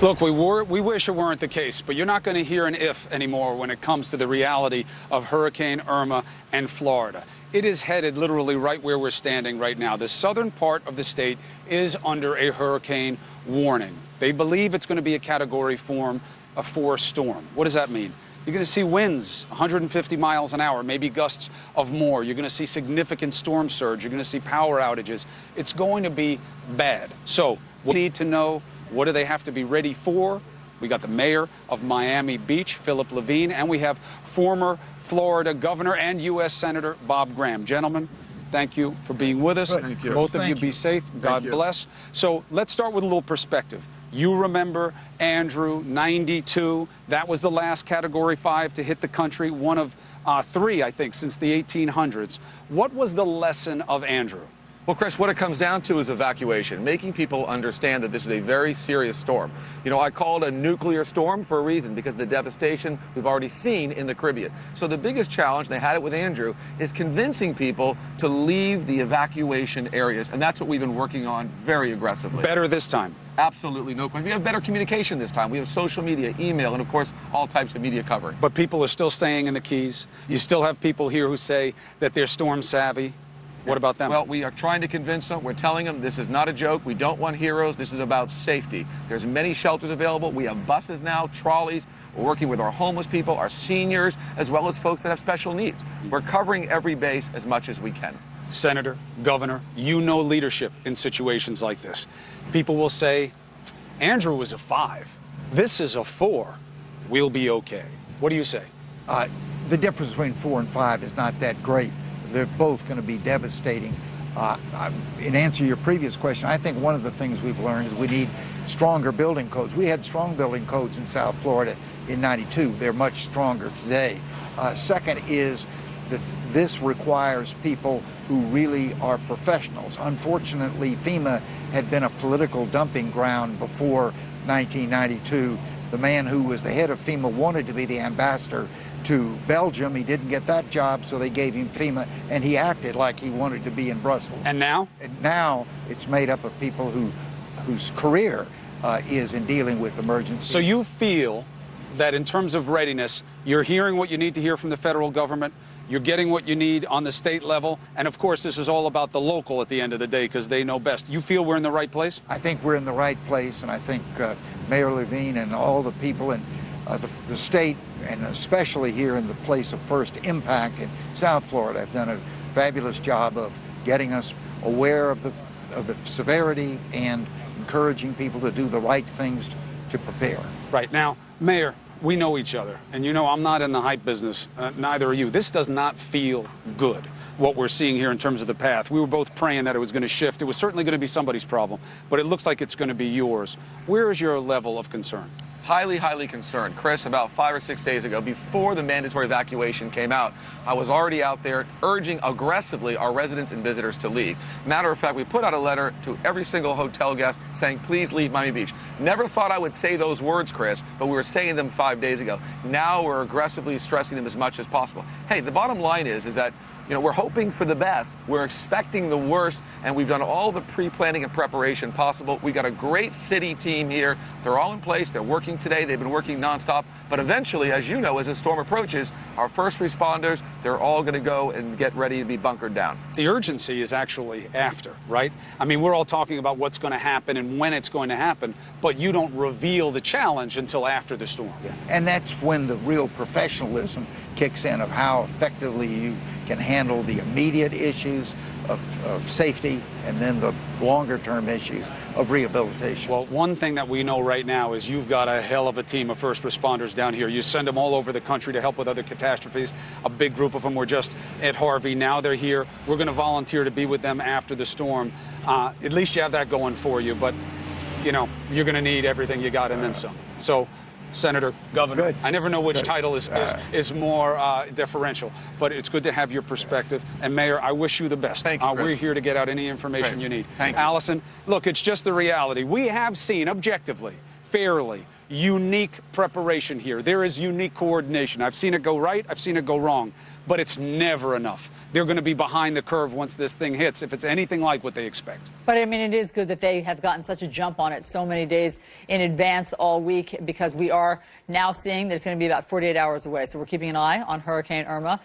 Look, we wish it weren't the case, but you're not going to hear an if anymore when it comes to the reality of Hurricane Irma and Florida. It is headed literally right where we're standing right now. The southern part of the state is under a hurricane warning. They believe it's going to be a Category 4 storm. What does that mean? You're going to see winds 150 miles an hour, maybe gusts of more. You're going to see significant storm surge. You're going to see power outages. It's going to be bad. So we need to know, what do they have to be ready for? We got the mayor of Miami Beach, Philip Levine, and we have former Florida governor and U.S. Senator Bob Graham. Gentlemen, thank you for being with us. Thank you. Both of you be safe. God bless. So let's start with a little perspective. You remember Andrew, 92. That was the last Category 5 to hit the country, one of 3, I think, since the 1800s. What was the lesson of Andrew? Well, Chris, what it comes down to is evacuation, making people understand that this is a very serious storm. You know, I call it a nuclear storm for a reason, because of the devastation we've already seen in the Caribbean. So the biggest challenge, and they had it with Andrew, is convincing people to leave the evacuation areas. And that's what we've been working on very aggressively. Better this time. Absolutely, no question. We have better communication this time. We have social media, email, and of course, all types of media coverage. But people are still staying in the Keys. You still have people here who say that they're storm savvy. What about them? Well, we are trying to convince them. We're telling them this is not a joke. We don't want heroes. This is about safety. There's many shelters available. We have buses now, trolleys. We're working with our homeless people, our seniors, as well as folks that have special needs. We're covering every base as much as we can. Senator, Governor, you know leadership in situations like this. People will say, Andrew was a 5. This is a 4. We'll be okay. What do you say? The difference between 4 and 5 is not that great. They're both going to be devastating. In answer to your previous question, I think one of the things we've learned is we need stronger building codes. We had strong building codes in South Florida in '92. They're much stronger today. Second is that this requires people who really are professionals. Unfortunately, FEMA had been a political dumping ground before 1992. The man who was the head of FEMA wanted to be the ambassador to Belgium. He didn't get that job, so they gave him FEMA, and he acted like he wanted to be in Brussels. And now? And now it's made up of people whose career is in dealing with emergencies. So you feel that in terms of readiness, you're hearing what you need to hear from the federal government, you're getting what you need on the state level, and of course this is all about the local at the end of the day, because they know best. You feel we're in the right place? I think we're in the right place, and I think Mayor Levine and all the people in the state, and especially here in the place of first impact in South Florida, have done a fabulous job of getting us aware of the severity and encouraging people to do the right things to prepare. Right. Now, Mayor, we know each other, and you know I'm not in the hype business, neither are you. This does not feel good, what we're seeing here in terms of the path. We were both praying that it was going to shift. It was certainly going to be somebody's problem, but it looks like it's going to be yours. Where is your level of concern? Highly, highly concerned. Chris, about 5 or 6 days ago, before the mandatory evacuation came out, I was already out there urging aggressively our residents and visitors to leave. Matter of fact, we put out a letter to every single hotel guest saying, please leave Miami Beach. Never thought I would say those words, Chris, but we were saying them 5 days ago. Now we're aggressively stressing them as much as possible. Hey, the bottom line is that we're hoping for the best. We're expecting the worst, and we've done all the pre-planning and preparation possible. We've got a great city team here. They're all in place. They're working today. They've been working nonstop. But eventually, as you know, as the storm approaches, our first responders, they're all going to go and get ready to be bunkered down. The urgency is actually after, right? I mean, we're all talking about what's going to happen and when it's going to happen, but you don't reveal the challenge until after the storm. Yeah. And that's when the real professionalism kicks in of how effectively you can handle the immediate issues of safety and then the longer-term issues of rehabilitation. Well, one thing that we know right now is you've got a hell of a team of first responders down here. You send them all over the country to help with other catastrophes. A big group of them were just at Harvey. Now they're here. We're going to volunteer to be with them after the storm. At least you have that going for you, but, you're going to need everything you got and then some. So, Senator, Governor. Good. I never know which title is more deferential, but it's good to have your perspective. And Mayor, I wish you the best. Thank you, Chris. We're here to get out any information you need. Thank you. Allison, look, it's just the reality. We have seen objectively, fairly, unique preparation here. There is unique coordination. I've seen it go right. I've seen it go wrong. but it's never enough. They're going to be behind the curve once this thing hits, if it's anything like what they expect. But, I mean, it is good that they have gotten such a jump on it so many days in advance all week, because we are now seeing that it's going to be about 48 hours away. So we're keeping an eye on Hurricane Irma.